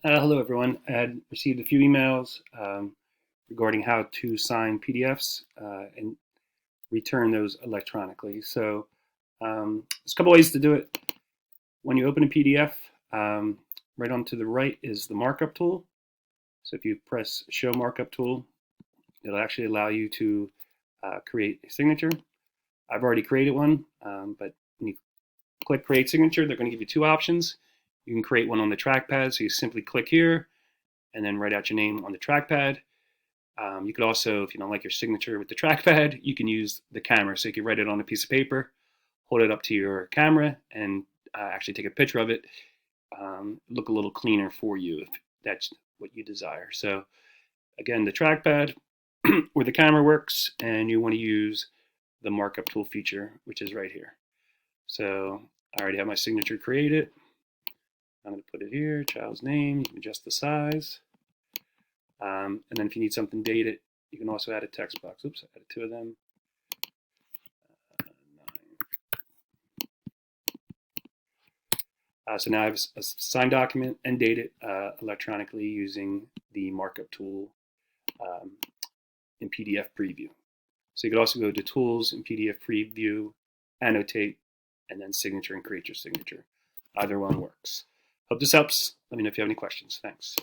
Hello, everyone. I had received a few emails regarding how to sign PDFs and return those electronically. So there's a couple ways to do it. When you open a PDF, right on to the right is the markup tool. So if you press Show Markup Tool, it'll actually allow you to create a signature. I've already created one, but when you click Create Signature, they're going to give you two options. You can create one on the trackpad, so you simply click here and then write out your name on the trackpad. You could also, if you don't like your signature with the trackpad, you can use the camera. So you can write it on a piece of paper, hold it up to your camera, and actually take a picture of it. Look a little cleaner for you if that's what you desire. So again, the trackpad or the camera works, and you want to use the markup tool feature, which is right here. So I already have my signature created. I'm going to put it here, child's name. You can adjust the size. And then if you need something dated, you can also add a text box. Oops, I added two of them. So now I have a signed document and date it electronically using the markup tool in PDF Preview. So you could also go to Tools in PDF Preview, Annotate, and then Signature and create your signature. Either one works. Hope this helps. Let me know if you have any questions. Thanks.